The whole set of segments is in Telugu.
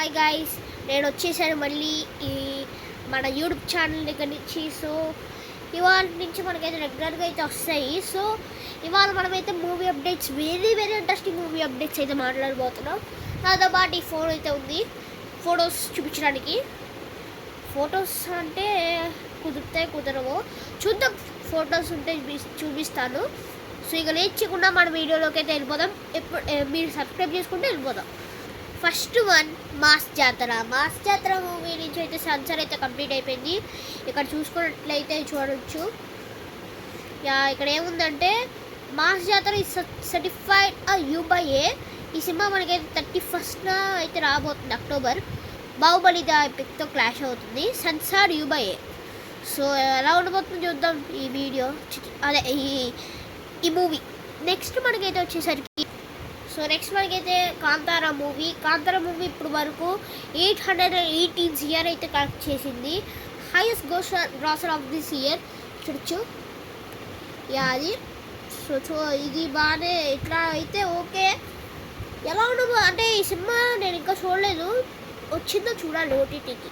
హాయ్ గైస్, నేను వచ్చేసాను మళ్ళీ ఈ మన యూట్యూబ్ ఛానల్ దగ్గర నుంచి. సో ఇవాళ నుంచి మనకైతే రెగ్యులర్గా అయితే వస్తాయి. సో ఇవాళ మనమైతే movie updates, very interesting movie updates అయితే మాట్లాడబోతున్నాం. నాతో పాటు ఈ ఫోన్ అయితే ఉంది, ఫొటోస్ చూపించడానికి. ఫొటోస్ అంటే కుదురుతాయి కుదరవో చూద్దాం, ఫొటోస్ ఉంటే చూపిస్తాను. సో ఇక లేచకుండా మన వీడియోలోకి అయితే వెళ్ళిపోదాం. మీరు సబ్స్క్రైబ్ చేసుకుంటే వెళ్ళిపోదాం. ఫస్ట్ వన్ మాస్ జాతర మూవీ నుంచి అయితే సెన్సార్ అయితే కంప్లీట్ అయిపోయింది. ఇక్కడ చూసుకున్నట్లయితే చూడవచ్చు. ఇక్కడ ఏముందంటే మాస్ జాతర ఈ సర్టిఫైడ్ U/A. ఈ సినిమా మనకైతే 31st అయితే రాబోతుంది, అక్టోబర్. బాహుబలి ద ఎపిక్తో క్లాష్ అవుతుంది. Censor U/A. సో ఎలా ఉండబోతుందో చూద్దాం ఈ వీడియో, అదే ఈ మూవీ. నెక్స్ట్ మనకైతే వచ్చేసరికి మనకైతే కాంతారా మూవీ ఇప్పుడు వరకు 818 CR అయితే కలెక్ట్ చేసింది. Highest grosser of this year చూడొచ్చు. అది సో ఇది బాగానే ఇట్లా అయితే ఓకే. ఎలా ఉండదు అంటే ఈ సినిమా నేను ఇంకా చూడలేదు, వచ్చిందో చూడాలి ఓటీటీకి.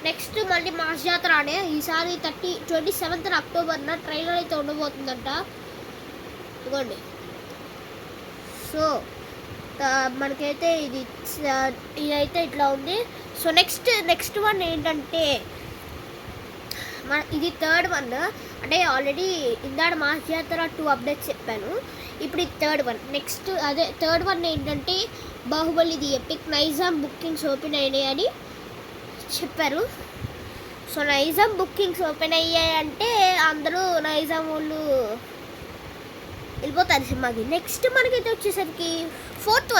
నెక్స్ట్ మళ్ళీ మాస్ జాతర అనే ఈసారి 27th అక్టోబర్న ట్రైలర్ అయితే ఉండబోతుందంట. ఇదిగోండి. సో మనకైతే ఇదైతే ఇట్లా ఉంది. సో నెక్స్ట్ వన్ ఏంటంటే ఇది థర్డ్ వన్. అంటే ఆల్రెడీ ఇందాడ మాస్ జాతర 2 అప్డేట్స్ చెప్పాను, ఇప్పుడు ఇది థర్డ్ వన్. థర్డ్ వన్ ఏంటంటే Baahubali the epic Nizam bookings open అయినాయి అని చెప్పారు. సో నైజాం బుకింగ్స్ ఓపెన్ అయ్యాయి అంటే అందరూ నైజాం వాళ్ళు వెళ్ళిపోతారు సినిమాకి. నెక్స్ట్ మనకైతే వచ్చేసరికి ఫోర్త్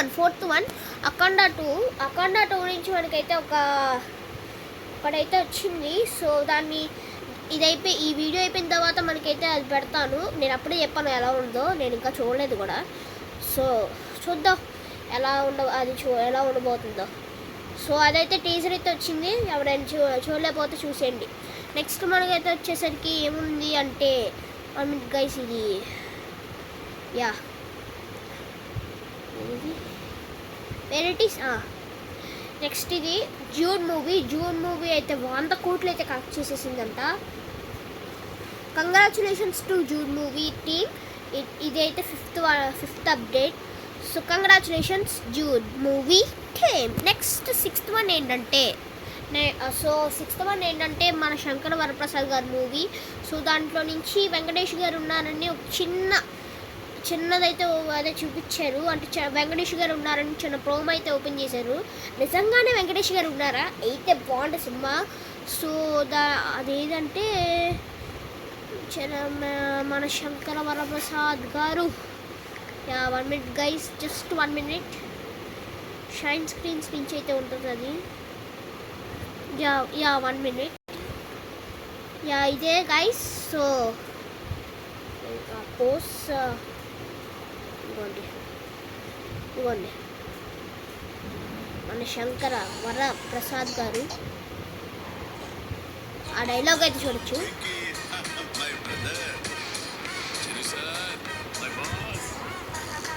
వన్ అఖండ 2 నుంచి మనకైతే ఒకడైతే వచ్చింది. సో దాన్ని ఈ వీడియో అయిపోయిన తర్వాత మనకైతే అది పెడతాను. నేను అప్పుడే చెప్పాను ఎలా ఉందో, నేను ఇంకా చూడలేదు కూడా. సో చూద్దాం ఎలా ఉండబోతుందో. సో అదైతే టీజర్ అయితే వచ్చింది, ఎవరైనా చూడలేకపోతే చూసేయండి. నెక్స్ట్ మనకైతే వచ్చేసరికి ఏముంది అంటే గైస్ ఇది వెరైటీస్. నెక్స్ట్ ఇది జూన్ మూవీ అయితే 100 కోట్లు అయితే కలెక్ట్ చేసేసిందంట. Congratulations to June movie team. ఇదైతే fifth update. So congratulations, June movie came. Next sixth one ఏంటంటే మన శంకర వరప్రసాద్ గారి మూవీ. సో దాంట్లో నుంచి వెంకటేష్ గారు ఉన్నారని ఒక చిన్నదైతే అదే చూపించారు. అంటే వెంకటేష్ గారు ఉన్నారని చిన్న ప్రోమో అయితే ఓపెన్ చేశారు. నిజంగానే వెంకటేష్ గారు ఉన్నారా? అయితే బాగుంది సినిమా. సో అదేంటంటే మన శంకర వరప్రసాద్ గారు. 1 minute guys, just 1 minute. Shine screens నుంచి అయితే ఉంటుంది అది. 1 minute. ఇదే గైస్. సో పోస్ట్ ఇవ్వండి మన శంకర వరప్రసాద్ గారు. ఆ డైలాగ్ అయితే చూడొచ్చు.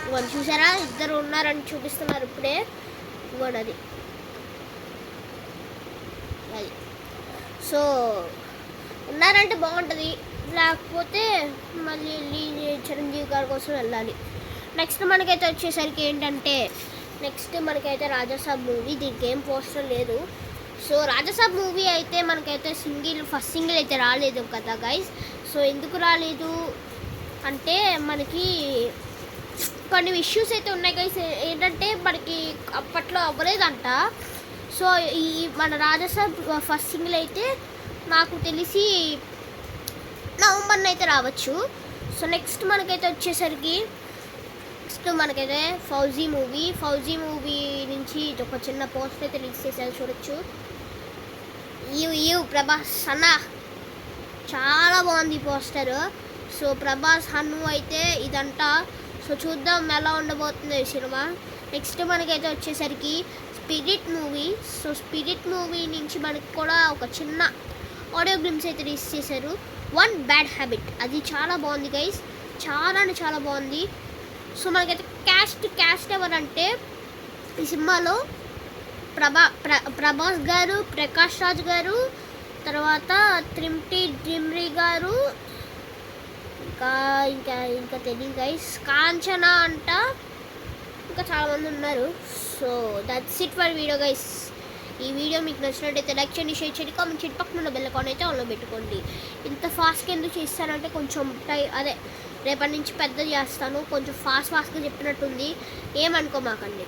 ఇవ్వండి, చూసారా? ఇద్దరు ఉన్నారని చూపిస్తున్నారు ఇప్పుడే. ఇవ్వండి అది. సో ఉన్నారంటే బాగుంటుంది, లేకపోతే మళ్ళీ చిరంజీవి గారి కోసం వెళ్ళాలి. నెక్స్ట్ మనకైతే వచ్చేసరికి ఏంటంటే మనకైతే రాజాసాబ్ మూవీ. దీనికి ఏం పోస్టర్ లేదు. సో రాజాసాబ్ మూవీ అయితే మనకైతే ఫస్ట్ సింగిల్ అయితే రాలేదు కదా గైస్. సో ఎందుకు రాలేదు అంటే మనకి కొన్ని ఇష్యూస్ అయితే ఉన్నాయి గైస్. ఏంటంటే మనకి అప్పట్లో అవ్వలేదంట. సో ఈ మన రాజాసాబ్ ఫస్ట్ సింగిల్ అయితే నాకు తెలిసి నవంబర్న అయితే రావచ్చు. సో నెక్స్ట్ మనకైతే వచ్చేసరికి ఫౌజీ మూవీ నుంచి ఒక చిన్న పోస్ట్ అయితే రిలీజ్ చేశారు, చూడొచ్చు. ప్రభాస్ అన్న, చాలా బాగుంది పోస్టర్. సో ప్రభాస్ హన్ను అయితే ఇదంట. సో చూద్దాం ఎలా ఉండబోతుందో ఈ సినిమా. నెక్స్ట్ మనకైతే వచ్చేసరికి spirit movie. So spirit movie నుంచి మనకి కూడా ఒక చిన్న ఆడియో గ్లిమ్స్ అయితే రిలీజ్ చేశారు. 1 Bad Habit. అది చాలా బాగుంది గైస్, చాలా బాగుంది. సో మనకైతే క్యాస్ట్ ఎవరంటే ఈ సినిమాలో ప్రభాస్ గారు, ప్రకాష్ రాజ్ గారు, తర్వాత త్రిమ్టి జిమ్రీ గారు, ఇంకా ఇంకా ఇంకా తెలియదు గైస్, కాంచనా అంట, ఇంకా చాలామంది ఉన్నారు. So that's it for video guys. ఈ వీడియో మీకు నచ్చినట్టయితే లైక్ చేయండి, షేర్ చేయండి, కామెంట్ చేయండి, పక్కన ఉన్న బెల్ ఐకాన్ అయితే ఆన్లో పెట్టుకోండి. ఇంత ఫాస్ట్గా ఎందుకు చేస్తానంటే కొంచెం అదే రేపటి నుంచి పెద్ద చేస్తాను, కొంచెం ఫాస్ట్గా చెప్పినట్టుంది, ఏమనుకోమాకండి.